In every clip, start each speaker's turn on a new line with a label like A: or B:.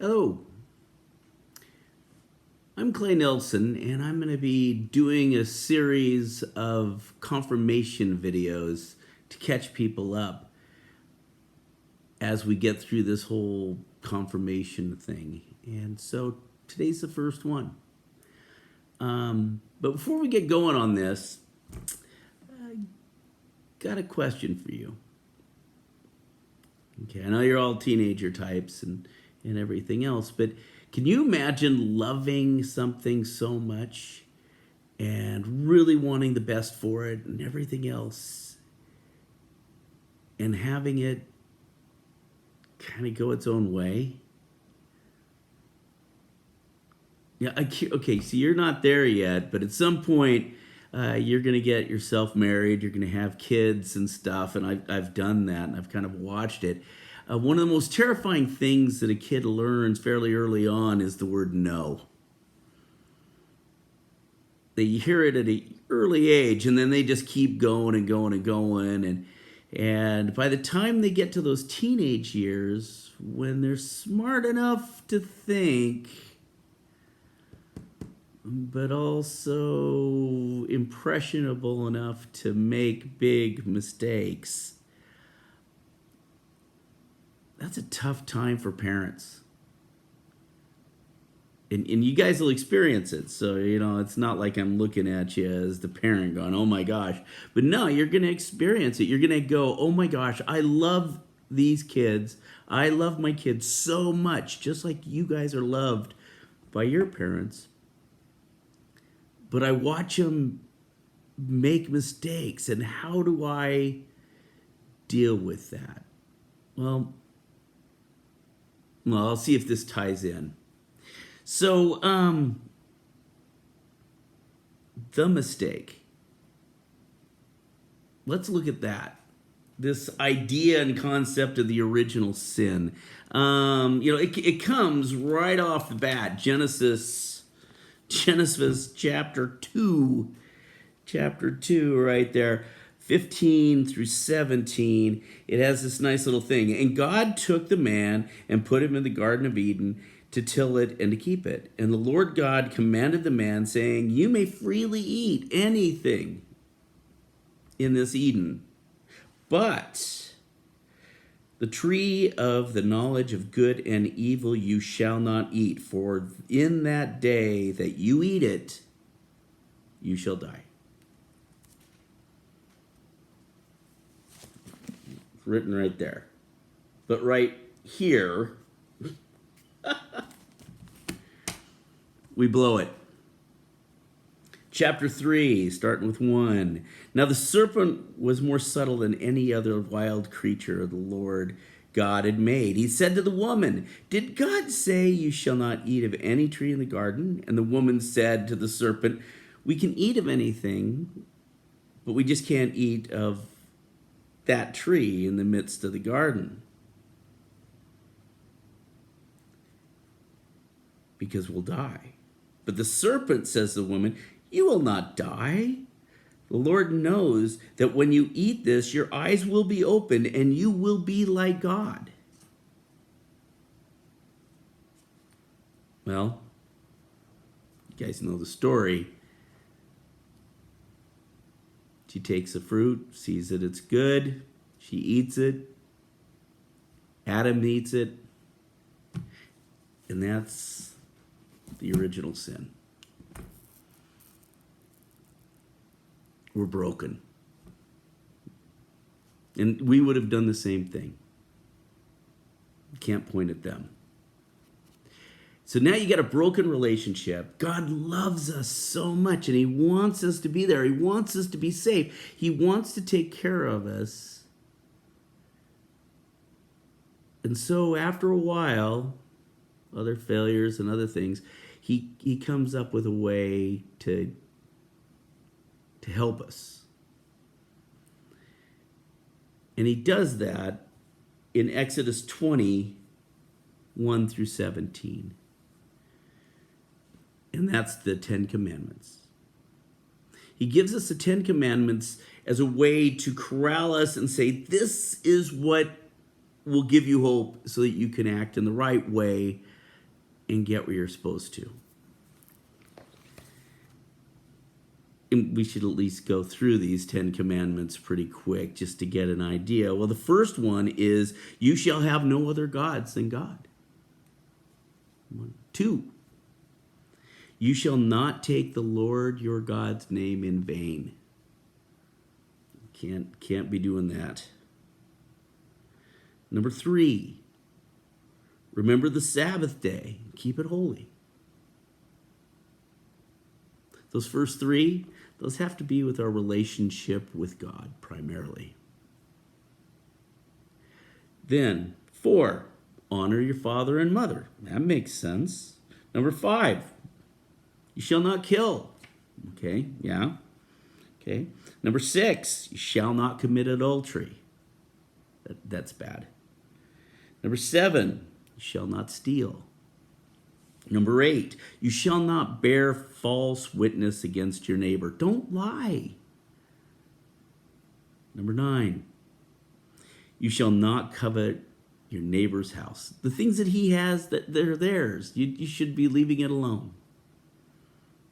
A: Hello, I'm Clay Nelson, and I'm going to be doing a series of confirmation videos to catch people up as we get through this whole confirmation thing. And so today's the first one. But before we get going on this, I got a question for you. Okay, I know you're all teenager types and everything else, but can you imagine loving something so much and really wanting the best for it and everything else and having it kind of go its own way? Yeah, okay, so you're not there yet, but at some point you're going to get yourself married, you're going to have kids and stuff, and I've done that and I've kind of watched it. One of the most terrifying things that a kid learns fairly early on is the word no. They hear it at an early age, and then they just keep going and going and going. And by the time they get to those teenage years, when they're smart enough to think, but also impressionable enough to make big mistakes, that's a tough time for parents. And you guys will experience it. So, it's not like I'm looking at you as the parent going, oh my gosh. But no, you're going to experience it. You're going to go, oh my gosh, I love these kids. I love my kids so much, just like you guys are loved by your parents. But I watch them make mistakes. And how do I deal with that? Well, I'll see if this ties in. So, the mistake. Let's look at that. This idea and concept of the original sin. It comes right off the bat. Genesis chapter 2. Chapter 2 right there. 15 through 17, it has this nice little thing. And God took the man and put him in the Garden of Eden to till it and to keep it. And the Lord God commanded the man, saying, you may freely eat anything in this Eden, but the tree of the knowledge of good and evil you shall not eat, for in that day that you eat it, you shall die. Written right there. But right here, we blow it. Chapter 3, starting with 1. Now the serpent was more subtle than any other wild creature the Lord God had made. He said to the woman, did God say you shall not eat of any tree in the garden? And the woman said to the serpent, we can eat of anything, but we just can't eat of that tree in the midst of the garden, because we'll die. But the serpent says to the woman, you will not die. The Lord knows that when you eat this, your eyes will be opened and you will be like God. Well, you guys know the story. She takes the fruit, sees that it's good. She eats it. Adam eats it. And that's the original sin. We're broken. And we would have done the same thing. Can't point at them. So now you got a broken relationship. God loves us so much and he wants us to be there. He wants us to be safe. He wants to take care of us. And so after a while, other failures and other things, he comes up with a way to help us. And he does that in Exodus 20, 1 through 17. And that's the Ten Commandments. He gives us the Ten Commandments as a way to corral us and say, this is what will give you hope so that you can act in the right way and get where you're supposed to. And we should at least go through these 10 commandments pretty quick just to get an idea. Well, the first one is, you shall have no other gods than God. 2, you shall not take the Lord your God's name in vain. Can't be doing that. Number 3, remember the Sabbath day. Keep it holy. Those first 3, those have to be with our relationship with God primarily. Then 4, honor your father and mother. That makes sense. Number 5, you shall not kill. Okay, yeah. Okay. Number 6, you shall not commit adultery. That's bad. Number 7, you shall not steal. Number 8, you shall not bear false witness against your neighbor. Don't lie. Number 9, you shall not covet your neighbor's house. The things that he has, that they're theirs. You should be leaving it alone.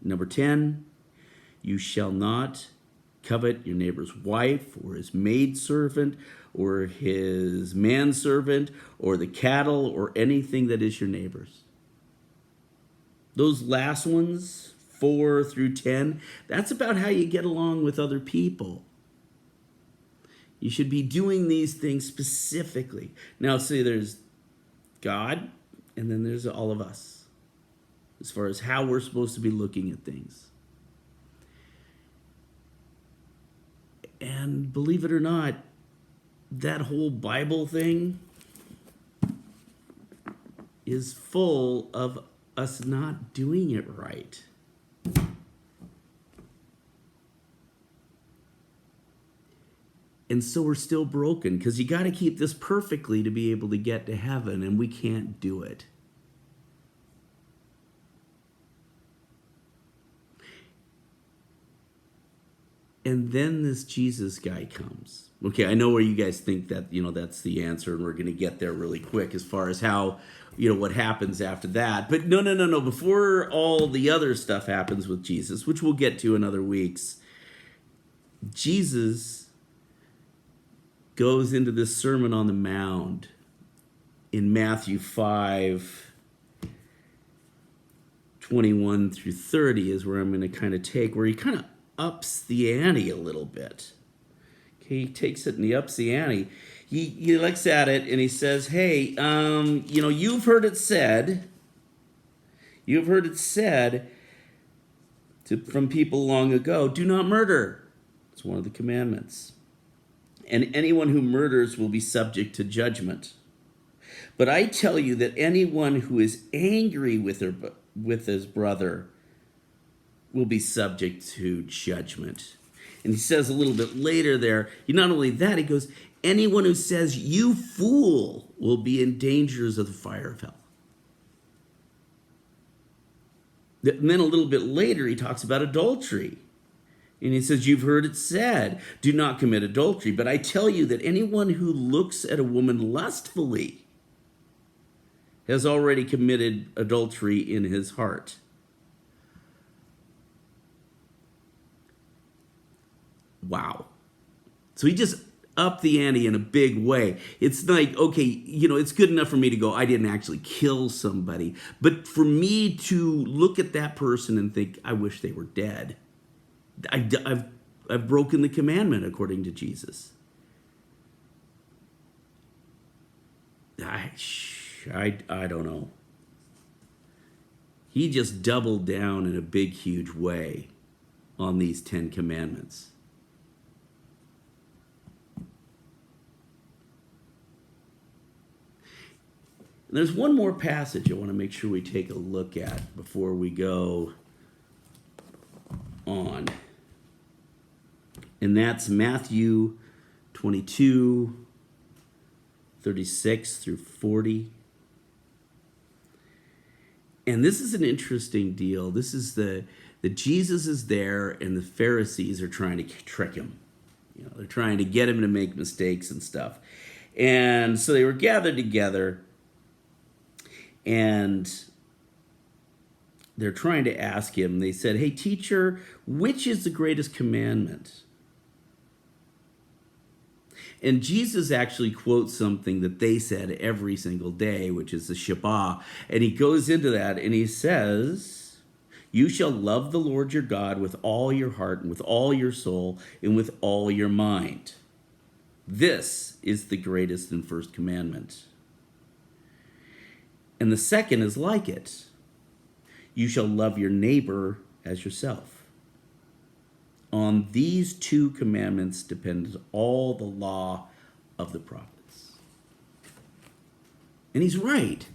A: Number 10, you shall not covet your neighbor's wife or his maidservant or his manservant or the cattle or anything that is your neighbor's. Those last ones, 4 through 10, that's about how you get along with other people. You should be doing these things specifically. Now, see, there's God, and then there's all of us, as far as how we're supposed to be looking at things. And believe it or not, that whole Bible thing is full of us not doing it right. And so we're still broken, because you got to keep this perfectly to be able to get to heaven, and we can't do it. And then this Jesus guy comes. Okay, I know where you guys think that, that's the answer, and we're going to get there really quick as far as how, what happens after that. But no. Before all the other stuff happens with Jesus, which we'll get to in other weeks, Jesus goes into this Sermon on the Mount in Matthew 5:21 through 30 is where I'm going to kind of take, where he kind of ups the ante a little bit. Okay, he takes it and he ups the ante. He looks at it and he says, hey, you've heard it said from people long ago, do not murder. It's one of the commandments. And anyone who murders will be subject to judgment. But I tell you that anyone who is angry with his brother will be subject to judgment. And he says a little bit later there, not only that, he goes, anyone who says, you fool, will be in dangers of the fire of hell. And then a little bit later, he talks about adultery. And he says, you've heard it said, do not commit adultery. But I tell you that anyone who looks at a woman lustfully has already committed adultery in his heart. Wow. So he just upped the ante in a big way. It's like, okay, it's good enough for me to go, I didn't actually kill somebody. But for me to look at that person and think, I wish they were dead. I've broken the commandment according to Jesus. I don't know. He just doubled down in a big, huge way on these 10 commandments. And there's one more passage I want to make sure we take a look at before we go on. And that's Matthew 22:36 through 40. And this is an interesting deal. This is that Jesus is there and the Pharisees are trying to trick him. They're trying to get him to make mistakes and stuff. And so they were gathered together, and they're trying to ask him. They said, "Hey, teacher, which is the greatest commandment?" And Jesus actually quotes something that they said every single day, which is the Shabbat. And he goes into that and he says, "You shall love the Lord your God with all your heart and with all your soul and with all your mind. This is the greatest and first commandment. And the second is like it. You shall love your neighbor as yourself. On these two commandments depends all the law of the prophets." And he's right.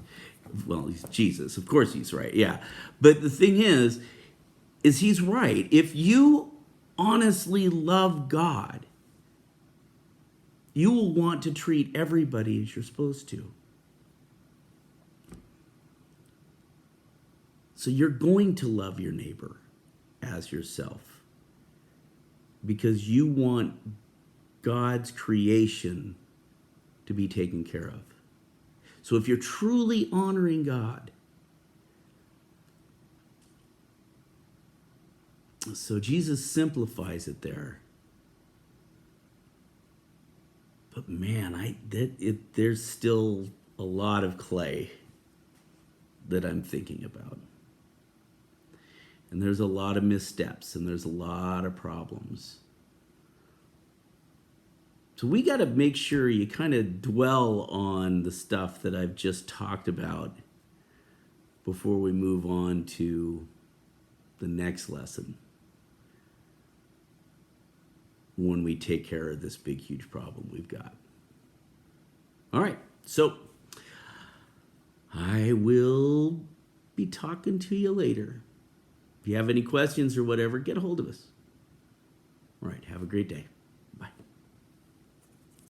A: Well, he's Jesus. Of course he's right. Yeah. But the thing is he's right. If you honestly love God, you will want to treat everybody as you're supposed to. So you're going to love your neighbor as yourself because you want God's creation to be taken care of. So if you're truly honoring God, so Jesus simplifies it there. But man, there's still a lot of clay that I'm thinking about. And there's a lot of missteps and there's a lot of problems. So we got to make sure you kind of dwell on the stuff that I've just talked about before we move on to the next lesson, when we take care of this big, huge problem we've got. All right, so I will be talking to you later. If you have any questions or whatever, get a hold of us. All right, have a great day.